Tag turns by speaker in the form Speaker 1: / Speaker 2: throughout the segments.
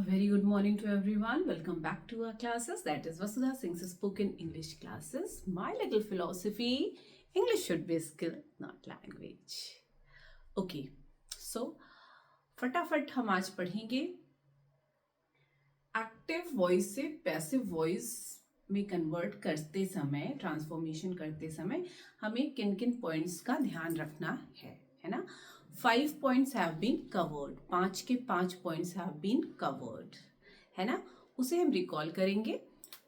Speaker 1: Very good morning to everyone. Welcome back to our classes. That is Vasudha Singh's spoken English classes. My little philosophy: English should be a skill, not language. Okay, so फटाफट हम आज पढ़ेंगे active voice से passive voice में convert करते समय, transformation करते समय हमें किन किन पॉइंट्स का ध्यान रखना है ना. 5 points have been covered. 5 के 5 points have been covered, है ना. उसे हम रिकॉल करेंगे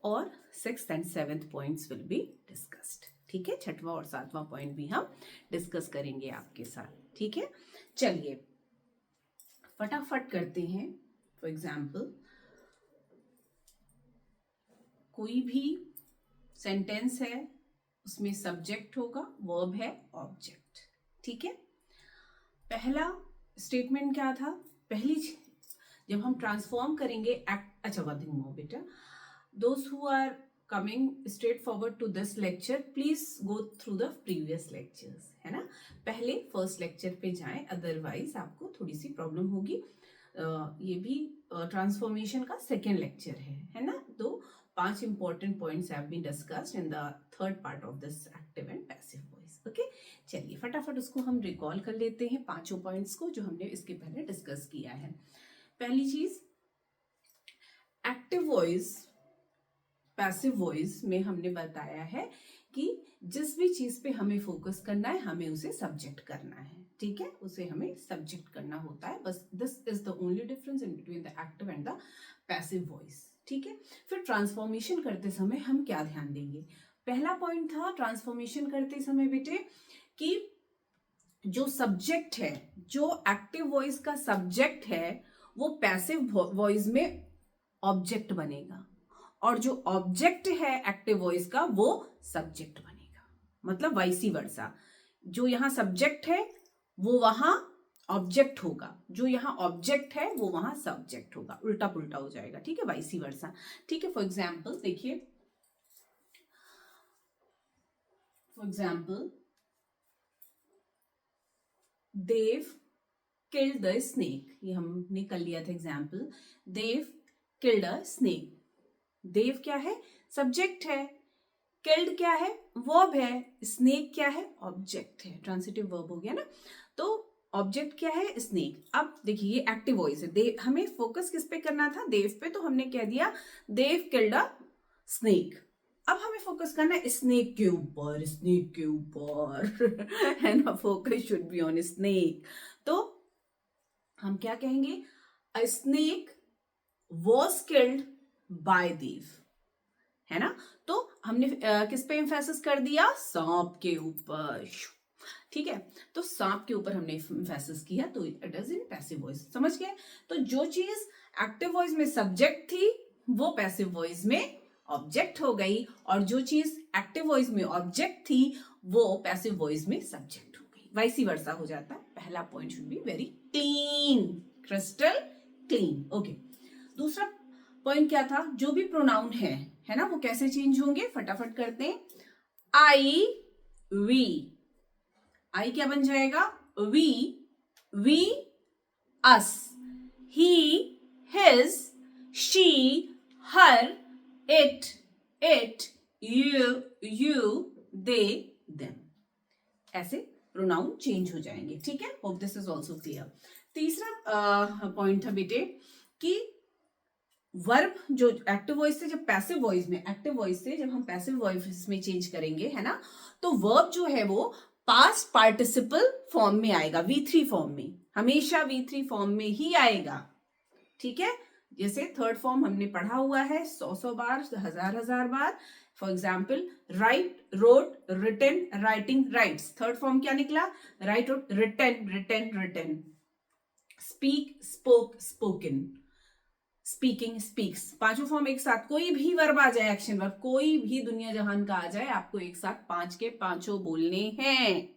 Speaker 1: और 6th and 7th points will be discussed. ठीक है, 6वां और 7वां पॉइंट भी हम डिस्कस करेंगे आपके साथ. ठीक है, चलिए फटाफट करते हैं. फॉर एग्जाम्पल, कोई भी सेंटेंस है, उसमें सब्जेक्ट होगा, वर्ब है, ऑब्जेक्ट. ठीक है, पहला स्टेटमेंट क्या था? पहली जब हम ट्रांसफॉर्म करेंगे अच्छा, वन थिंग मोर बेटा, those who are coming straight forward to this lecture, please go through the previous lectures, है ना. पहले फर्स्ट लेक्चर पे जाएं, अदरवाइज आपको थोड़ी सी प्रॉब्लम होगी. ये भी ट्रांसफॉर्मेशन का सेकेंड लेक्चर है ना. तो 5 important points have been discussed in the third part of this active and passive voice. Okay, चलिए फटाफट उसको हम रिकॉल कर लेते हैं, 5 पॉइंट्स को जो हमने इसके पहले डिस्कस किया है. पहली चीज, एक्टिव वॉइस पैसिव वॉइस में हमने बताया है कि जिस भी चीज पे हमें फोकस करना है, हमें उसे सब्जेक्ट करना है. ठीक है, उसे हमें सब्जेक्ट करना होता है. बस this is the only difference in between the active and the passive voice. ठीक है, फिर ट्रांसफॉर्मेशन करते समय हम क्या ध्यान देंगे? पहला पॉइंट था ट्रांसफॉर्मेशन करते समय बेटे कि जो सब्जेक्ट है, जो एक्टिव वॉइस का सब्जेक्ट है, वो पैसिव वॉइस में ऑब्जेक्ट बनेगा, और जो ऑब्जेक्ट है एक्टिव वॉइस का, वो सब्जेक्ट बनेगा. मतलब वाइसी वर्सा, जो यहाँ सब्जेक्ट है वो वहां ऑब्जेक्ट होगा, जो यहाँ ऑब्जेक्ट है वो वहां सब्जेक्ट होगा. उल्टा पुल्टा हो जाएगा. ठीक है, वाइसी वर्सा. ठीक है, फॉर एग्जाम्पल देखिए, for example, Dev killed the snake. ये हमने कर लिया था example. Dev killed a snake. Dev क्या है? सब्जेक्ट है. किल्ड क्या है? वर्ब है. स्नेक क्या है? ऑब्जेक्ट है. ट्रांसिटिव वर्ब हो गया ना. तो ऑब्जेक्ट क्या है? स्नेक. अब देखिए, ये एक्टिव वॉइस है. देव, हमें फोकस किस पे करना था? देव पे. तो हमने कह दिया देव किल्ड अ स्नेक. अब हमें फोकस करना है स्नेक के ऊपर, स्नेक के ऊपर है ना. Focus should be on snake. तो हम क्या कहेंगे? A snake was killed by Dev, है ना. तो हमने किस पे एम्फेसिस कर दिया? सांप के ऊपर. ठीक है, तो सांप के ऊपर हमने एम्फेसिस किया, तो it is in passive voice. समझ गए? तो जो चीज एक्टिव वॉइस में सब्जेक्ट थी, वो पैसिव वॉइस में ऑब्जेक्ट हो गई, और जो चीज एक्टिव वॉइस में ऑब्जेक्ट थी, वो पैसिव वॉइस में सब्जेक्ट हो गई. वाइसी वर्सा हो जाता है. पहला point should be very clean, crystal clean. Okay, दूसरा पॉइंट क्या था? जो भी प्रोनाउन है ना, वो कैसे चेंज होंगे? फटाफट करते हैं. आई, वी. आई क्या बन जाएगा? We. We, us. He, his. She, her. It, you, they, them. ऐसे प्रोनाउन चेंज हो जाएंगे. ठीक है, hope this is also clear. तीसरा पॉइंट था बेटे कि वर्ब जो एक्टिव वॉइस से जब पैसिव वॉइस में, एक्टिव वॉइस से जब हम पैसिव वॉइस में चेंज करेंगे, है ना, तो वर्ब जो है वो पास्ट पार्टिसिपल फॉर्म में आएगा. V3 फॉर्म में, हमेशा V3 फॉर्म में ही आएगा. ठीक है, जैसे थर्ड फॉर्म हमने पढ़ा हुआ है 100 बार, 1000 बार. For example, write, wrote, written, writing, writes. Third form क्या निकला? Write, wrote, written, written. Speak, spoke, spoken. Speaking, speaks. पांचों फॉर्म एक साथ. कोई भी वर्ब आ जाए, एक्शन वर्ब, कोई भी दुनिया जहान का आ जाए, आपको एक साथ 5 के 5 बोलने हैं.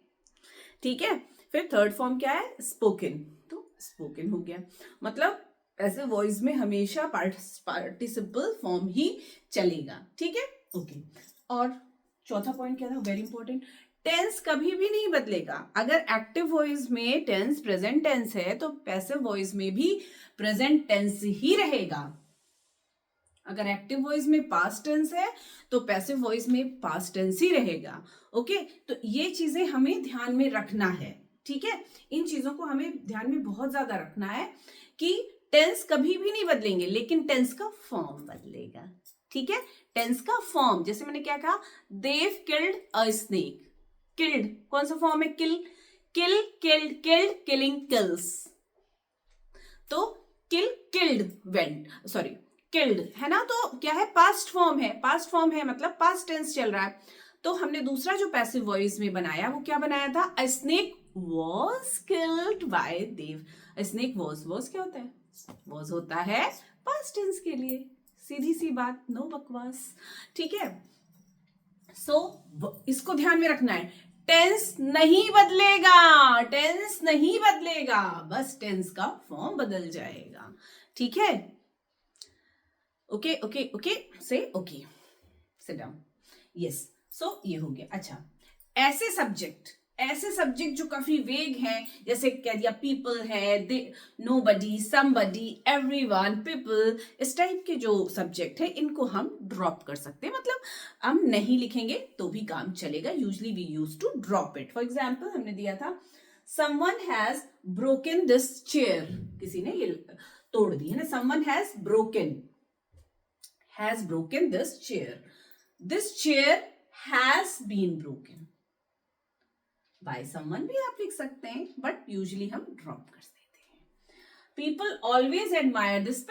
Speaker 1: ठीक है, फिर थर्ड फॉर्म क्या है? स्पोकन. तो स्पोकन हो गया. मतलब ऐसे वॉइस में हमेशा पार्टिसिपल फॉर्म ही चलेगा. ठीक है, ओके. और चौथा पॉइंट क्या था? Very important. टेंस कभी भी नहीं बदलेगा। अगर एक्टिव वॉइस में टेंस प्रेजेंट टेंस है तो पैसिव वॉइस में भी प्रेजेंट टेंस ही रहेगा। अगर एक्टिव वॉइस में पास्ट टेंस है तो पैसिव वॉइस में पास्ट टेंस ही रहेगा। ओके, तो ये चीजें हमें ध्यान में रखना है। ठीक है, इन चीजों को हमें ध्यान में बहुत ज्यादा रखना है कि टेंस कभी भी नहीं बदलेंगे, लेकिन टेंस का फॉर्म बदलेगा। ठीक है, टेंस का फॉर्म, जैसे मैंने क्या कहा, देव किल्ड अ स्नेक। किल्ड कौन सा फॉर्म है? किल, किल, किल्ड, किल्ड, किलिंग, किल्स। तो किल, किल्ड, वेंट, सॉरी किल्ड है ना, तो क्या है? पास्ट फॉर्म है। पास्ट फॉर्म है मतलब पास्ट टेंस चल रहा है। तो हमने दूसरा जो पैसिव वॉइस में बनाया वो क्या बनाया था? A snake was killed by Dev. A snake was क्या होता है? वॉज होता है पास्ट टेंस के लिए। सीधी सी बात, नो बकवास। ठीक है, सो इसको ध्यान में रखना है, टेंस नहीं बदलेगा, टेंस नहीं बदलेगा, बस टेंस का फॉर्म बदल जाएगा। ठीक है, ओके ओके ओके, से ओके, सिट डाउन, यस। सो ये हो गया। अच्छा, ऐसे सब्जेक्ट जो काफी वेग हैं, जैसे कह दिया पीपल है, दे, नोबडी, समबडी, एवरीवन, पीपल, इस टाइप के जो सब्जेक्ट है इनको हम ड्रॉप कर सकते हैं। मतलब हम नहीं लिखेंगे तो भी काम चलेगा। Usually we use to drop it. For example हमने दिया था someone has broken this chair, किसी ने ये तोड़ दी है ना। Someone has broken this chair, this chair has been broken. By someone भी आप लिख सकते हैं, बट यूजुअली हम ड्रॉप कर देते हैं। People always admire this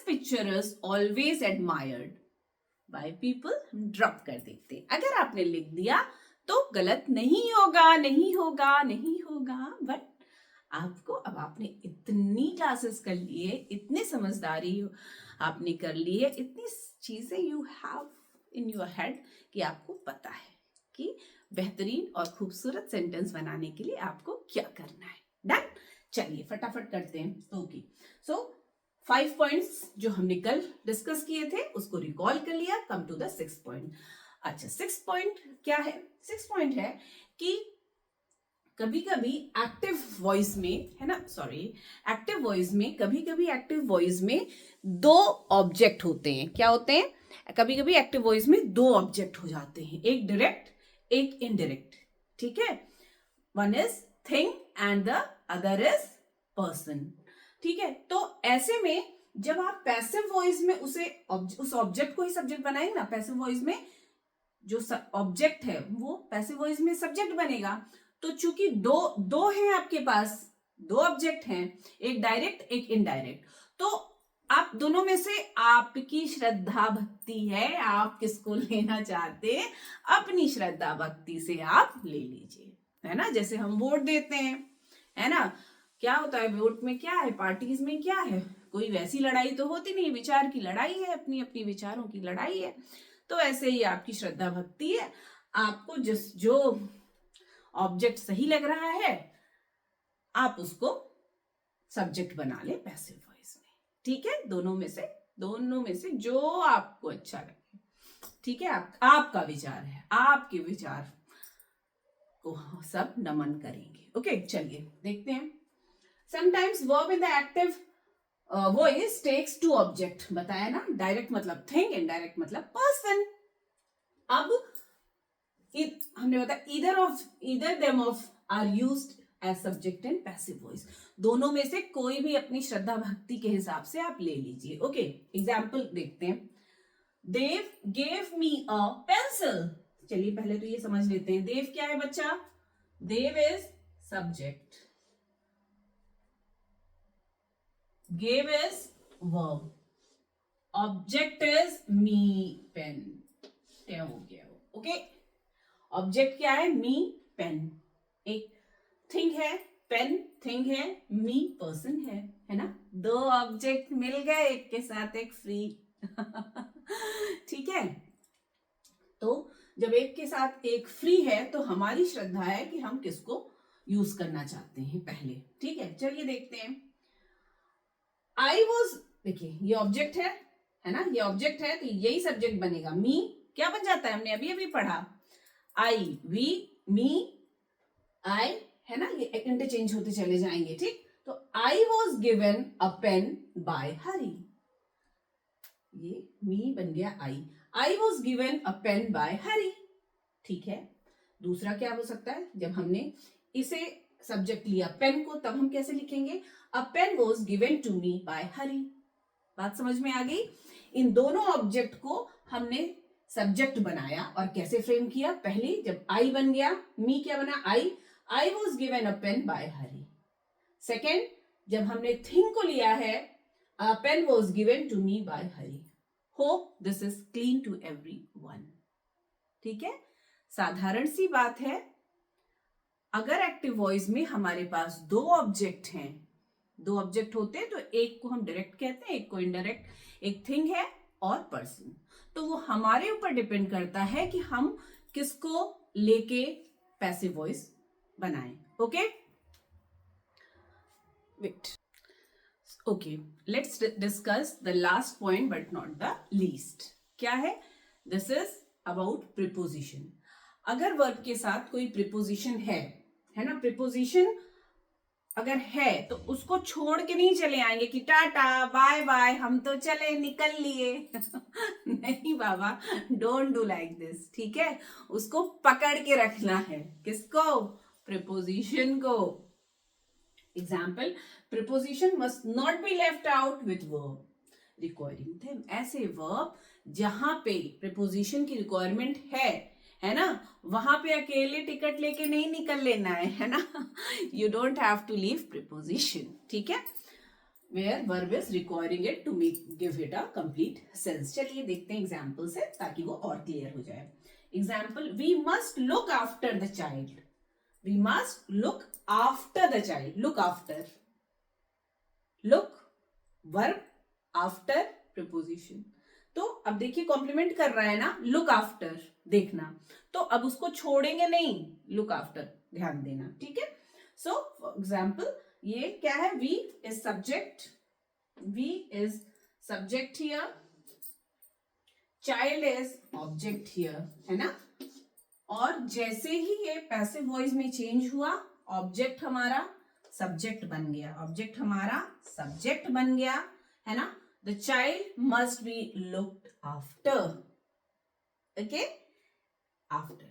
Speaker 1: picture is always admired by people, हम ड्रॉप कर देते हैं। अगर आपने लिख दिया तो गलत नहीं होगा, बट आपको, अब आपने इतनी क्लासेस कर ली है, इतनी समझदारी आपने कर ली है, इतनी चीजें you have in your head कि आपको पता है कि बेहतरीन और खूबसूरत सेंटेंस बनाने के लिए आपको क्या करना है। डन, चलिए फटाफट करते हैं। ओके, सो 5 पॉइंट्स जो हमने कल डिस्कस किए थे उसको रिकॉल कर लिया। Come to the 6 point. अच्छा, 6 पॉइंट क्या है? 6 पॉइंट है कि कभी कभी एक्टिव वॉइस में, है ना, सॉरी, एक्टिव वॉइस में कभी एक्टिव वॉइस में 2 ऑब्जेक्ट होते हैं। क्या होते हैं? कभी कभी एक्टिव वॉइस में 2 ऑब्जेक्ट हो जाते हैं, एक डायरेक्ट एक इनडायरेक्ट। ठीक है, one is thing and the other is person. ठीक है, तो ऐसे में जब आप पैसिव वॉइस में उस ऑब्जेक्ट को ही सब्जेक्ट बनाएंगे ना, पैसिव वॉइस में जो ऑब्जेक्ट है वो पैसिव वॉइस में सब्जेक्ट बनेगा। तो चूंकि दो हैं आपके पास, 2 ऑब्जेक्ट हैं, एक डायरेक्ट एक इनडायरेक्ट, तो आप दोनों में से आपकी श्रद्धा भक्ति है, आप किसको लेना चाहते हैं, अपनी श्रद्धा भक्ति से आप ले लीजिए, है ना। जैसे हम वोट देते हैं, है ना, क्या होता है वोट में? क्या है, पार्टीज में क्या है, कोई वैसी लड़ाई तो होती नहीं, विचार की लड़ाई है, अपनी अपनी विचारों की लड़ाई है। तो ऐसे ही आपकी श्रद्धा भक्ति है, आपको जो ऑब्जेक्ट सही लग रहा है आप उसको सब्जेक्ट बना ले पैसिव वॉइस में। ठीक है, दोनों में से जो आपको अच्छा लगे। ठीक है, आपका विचार है, आपके विचार को सब नमन करेंगे। ओके, चलिए देखते हैं। Sometimes verb in the active voice takes 2 object, बताया ना, डायरेक्ट मतलब थिंग, इनडायरेक्ट मतलब पर्सन। अब हमने बताया either them of are used as subject and passive voice, दोनों में से कोई भी अपनी श्रद्धा भक्ति के हिसाब से आप ले लीजिए। ओके, एग्जाम्पल देखते हैं। देव gave me a pencil, चलिए पहले तो ये समझ लेते हैं, देव क्या है बच्चा? Dev is subject, gave is verb, object is me pen, हो गया। ओके, ऑब्जेक्ट क्या है? मी पेन, एक थिंग है, पेन थिंग है, मी पर्सन है ना। 2 ऑब्जेक्ट मिल गए, एक के साथ एक फ्री। ठीक है, तो जब एक के साथ एक फ्री है तो हमारी श्रद्धा है कि हम किसको यूज करना चाहते हैं पहले। ठीक है, चलिए देखते हैं। आई वॉज, देखिए ये ऑब्जेक्ट है ना, ये ऑब्जेक्ट है तो यही सब्जेक्ट बनेगा। मी क्या बन जाता है? हमने अभी अभी पढ़ा, आई, वी, मी, आई, है ना, ये इंटरचेंज होते चले जाएंगे, ठीक। तो I was given a pen by Hari, ये मी बन गया I was given a pen by Hari, ठीक है। दूसरा क्या हो सकता है, जब हमने इसे सब्जेक्ट लिया पेन को, तब हम कैसे लिखेंगे, a pen was given to me by Hari. बात समझ में आ गई। इन दोनों ऑब्जेक्ट को हमने सब्जेक्ट बनाया और कैसे फ्रेम किया, पहले जब आई बन गया, मी क्या बना, I was given a pen by Hari. Second, जब हमने थिंग को लिया है, a pen was given to me by Hari. Hope this is clean to everyone, ठीक है। साधारण सी बात है, अगर एक्टिव वॉइस में हमारे पास दो ऑब्जेक्ट हैं, दो ऑब्जेक्ट होते हैं तो एक को हम डायरेक्ट कहते हैं, एक को इनडायरेक्ट, एक थिंग है और पर्सन, तो वो हमारे ऊपर डिपेंड करता है कि हम किसको लेके पैसिव वॉइस बनाएं। Okay, wait, okay, let's discuss the last point but not the least. क्या है, दिस इज अबाउट प्रीपोजिशन। अगर वर्ब के साथ कोई प्रीपोजिशन है ना, प्रीपोजिशन अगर है तो उसको छोड़ के नहीं चले आएंगे कि टाटा बाय बाय हम तो चले निकल लिए नहीं बाबा, डोंट डू लाइक दिस, ठीक है। उसको पकड़ के रखना है, किसको, प्रीपोजिशन को। Example, preposition must not be left out with verb requiring them. ऐसे वर्ब जहां पे प्रीपोजिशन की रिक्वायरमेंट है ना, वहां पे अकेले टिकट लेके नहीं निकल लेना है ना, you don't have to leave preposition, ठीक है, where verb is requiring it to give it a complete sense. चलिए देखते हैं एग्जाम्पल से, ताकि वो और क्लियर हो जाए। Example, we must look after the child, we must look after the child, look after, look verb, after preposition. तो अब देखिए कॉम्प्लीमेंट कर रहा है ना, लुक आफ्टर, देखना, तो अब उसको छोड़ेंगे नहीं, लुक आफ्टर, ध्यान देना, ठीक है। सो फॉर एग्जाम्पल, ये क्या है, we is subject, we is subject here, child is object here, है ना। और जैसे ही ये पैसिव वॉइस में चेंज हुआ, ऑब्जेक्ट हमारा सब्जेक्ट बन गया, ऑब्जेक्ट हमारा सब्जेक्ट बन गया, है ना। The child must be looked after, okay, after,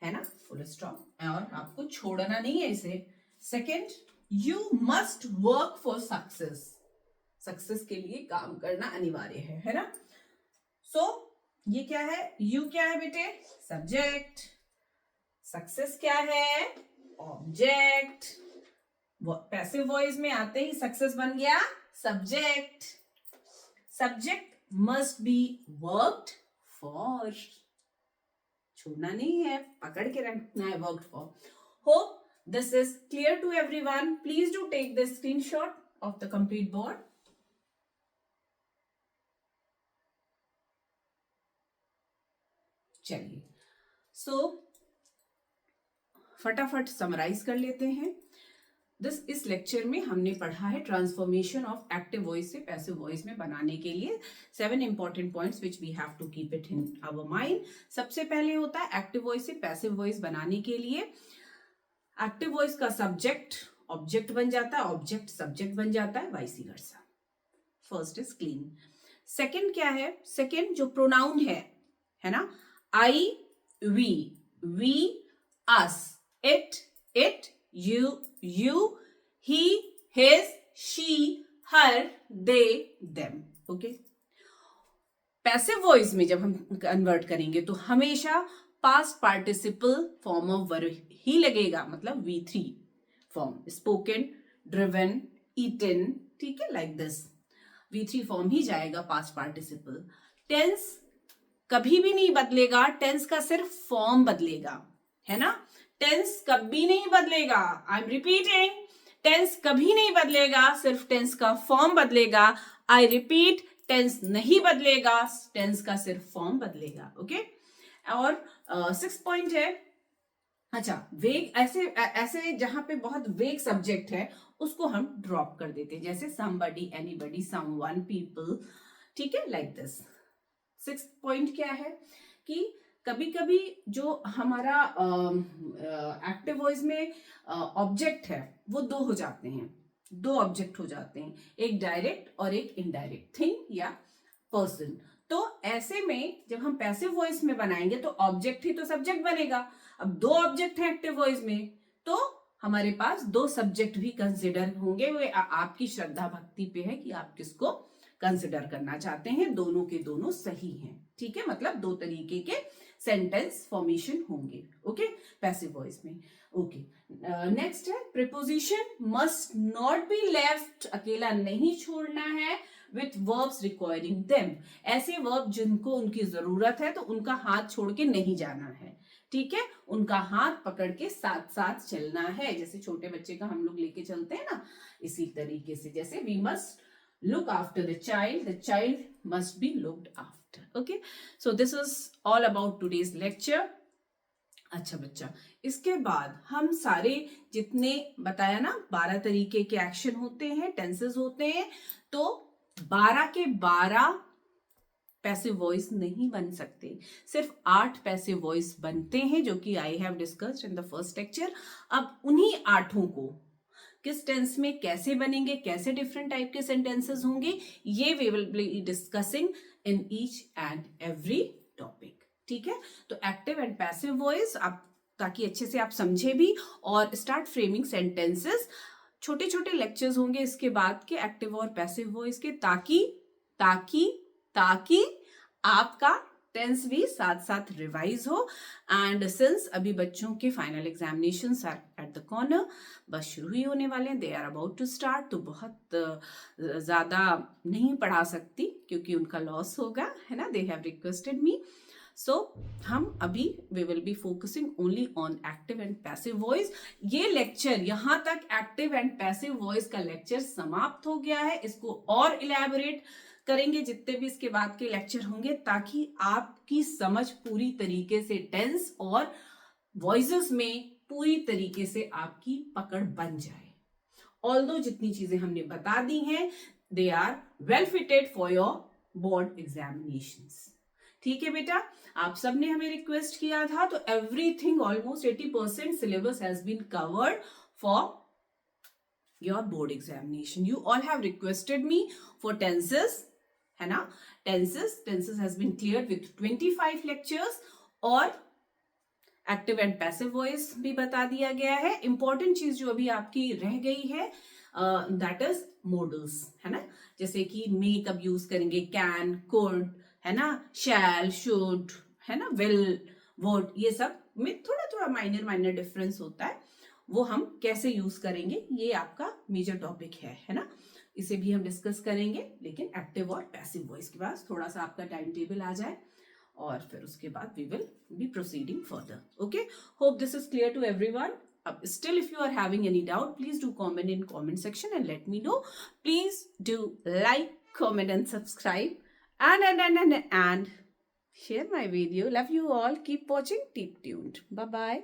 Speaker 1: है ना, फुल स्टॉप, और आपको छोड़ना नहीं है इसे। Second, you must work for success, success के लिए काम करना अनिवार्य है ना। सो ये क्या है, यू क्या है बेटे, सब्जेक्ट, सक्सेस क्या है, ऑब्जेक्ट, पैसिव वॉइस में आते ही सक्सेस बन गया subject, subject must be worked for, छोड़ना नहीं है, पकड़ के रखना है, worked for. Hope this is clear to everyone, please do take the screenshot of the complete board. चलिए, सो फटाफट समराइज कर लेते हैं। इस लेक्चर में हमने पढ़ा है ट्रांसफॉर्मेशन ऑफ एक्टिव वॉइस से पैसिव वॉइस में बनाने के लिए 7 important points which we have to keep it in our mind. सबसे पहले होता है एक्टिव वॉइस से पैसिव वॉइस बनाने के लिए एक्टिव वॉइस का सब्जेक्ट ऑब्जेक्ट बन जाता है, ऑब्जेक्ट सब्जेक्ट बन जाता है, vice versa. First is clean. Second क्या है, सेकेंड जो प्रोनाउन है ना, I, we, us, it, you, he, his, she, her, they, them, okay? Passive voice में जब हम कन्वर्ट करेंगे तो हमेशा past participle form of verb ही लगेगा, मतलब V3 form, spoken, driven, eaten, ठीक है, लाइक दिस V3 फॉर्म ही जाएगा पास्ट पार्टिसिपल। टेंस कभी भी नहीं बदलेगा, टेंस का सिर्फ फॉर्म बदलेगा, है ना, टेंस कभी नहीं बदलेगा, आई एम रिपीटिंग, टेंस कभी नहीं बदलेगा, सिर्फ टेंस का फॉर्म बदलेगा। आई रिपीट, टेंस नहीं बदलेगा, टेंस का सिर्फ फॉर्म बदलेगा, ओके। और 6 पॉइंट है, अच्छा, वेग, ऐसे जहां पे बहुत वेग सब्जेक्ट है उसको हम ड्रॉप कर देते हैं, जैसे somebody, anybody, someone, people, ठीक है, लाइक दिस। 6 पॉइंट क्या है कि कभी कभी जो हमारा एक्टिव वॉइस में ऑब्जेक्ट है वो दो हो जाते हैं, दो ऑब्जेक्ट हो जाते हैं, एक डायरेक्ट और एक इनडायरेक्ट, थिंग या पर्सन। तो ऐसे में जब हम पैसिव वॉइस में बनाएंगे तो ऑब्जेक्ट ही तो सब्जेक्ट बनेगा। अब दो ऑब्जेक्ट हैं एक्टिव वॉइस में, तो हमारे पास दो सब्जेक्ट भी कंसिडर होंगे। वो आपकी श्रद्धा भक्ति पे है कि आप किसको कंसिडर करना चाहते हैं। दोनों के दोनों सही हैं, ठीक है, मतलब दो तरीके के सेंटेंस फॉर्मेशन होंगे, ओके, पैसिव वॉइस में। ओके, नेक्स्ट है preposition must not be left, अकेला नहीं छोड़ना है, विथ वर्ब्स रिक्वायरिंग देम, ऐसे वर्ब जिनको उनकी जरूरत है तो उनका हाथ छोड़ के नहीं जाना है, ठीक है, उनका हाथ पकड़ के साथ साथ चलना है, जैसे छोटे बच्चे का हम लोग लेके चलते हैं ना, इसी तरीके से, जैसे we must look after the child must be looked after. Okay, so this is all about today's lecture. अच्छा बच्चा, इसके बाद हम सारे जितने बताया ना 12 तरीके के एक्शन होते हैं, टेंसेस होते हैं, तो 12 के 12 पैसिव वॉइस नहीं बन सकते, सिर्फ 8 पैसिव वॉइस बनते हैं, जो कि I have discussed in the first lecture. अब उन्हीं 8 को किस टेंस में कैसे बनेंगे, कैसे डिफरेंट टाइप के सेंटेंसेस होंगे, ये we will be discussing in each and every topic, ठीक है। तो एक्टिव एंड पैसिव वॉइस आप, ताकि अच्छे से आप समझे भी और स्टार्ट फ्रेमिंग सेंटेंसेस। छोटे छोटे लेक्चर्स होंगे इसके बाद के एक्टिव और पैसिव वॉइस के, ताकि ताकि ताकि आपका टेंस भी साथ साथ रिवाइज हो। एंड सिंस अभी बच्चों के final examinations are at the corner, बस शुरू ही होने वाले हैं, they are about to start, तो बहुत ज़्यादा नहीं पढ़ा सकती क्योंकि उनका लॉस होगा, है ना, they have requested me. So हम अभी we will be focusing only on active and passive voice. ये लेक्चर यहाँ तक एक्टिव एंड पैसिव वॉइस का लेक्चर समाप्त हो गया है। इसको और इलैबोरेट करेंगे जितने भी इसके बाद के लेक्चर होंगे, ताकि आपकी समझ पूरी तरीके से टेंस और वॉइसेस में पूरी तरीके से आपकी पकड़ बन जाए। ऑल्दो जितनी चीजें हमने बता दी हैं, they are well fitted for your board examinations, ठीक है बेटा। आप सबने हमें रिक्वेस्ट किया था, तो everything almost 80% syllabus has been covered for your board examination. You all have requested me for tenses, है ना, tenses has been cleared with 25 lectures, और एक्टिव एंड पैसिव वॉइस भी बता दिया गया है। इंपॉर्टेंट चीज जो अभी आपकी रह गई है दैट इज मॉडल्स, है ना, जैसे कि मे कब यूज करेंगे, कैन, कुड, है ना, शैल, शुड, है ना, विल, वुड, ये सब में थोड़ा थोड़ा माइनर डिफरेंस होता है, वो हम कैसे यूज करेंगे, ये आपका मेजर टॉपिक है ना, इसे भी हम डिस्कस करेंगे। लेकिन एक्टिव और पैसिव वॉइस के पास थोड़ा सा आपका टाइम टेबल आ जाए, और फिर उसके बाद we will be proceeding further. Okay, hope this is clear to everyone. Still, if you are having any doubt, please do comment in comment section and let me know. Please do like, comment and subscribe, and share my video. Love you all. Keep watching. Keep tuned. Bye bye.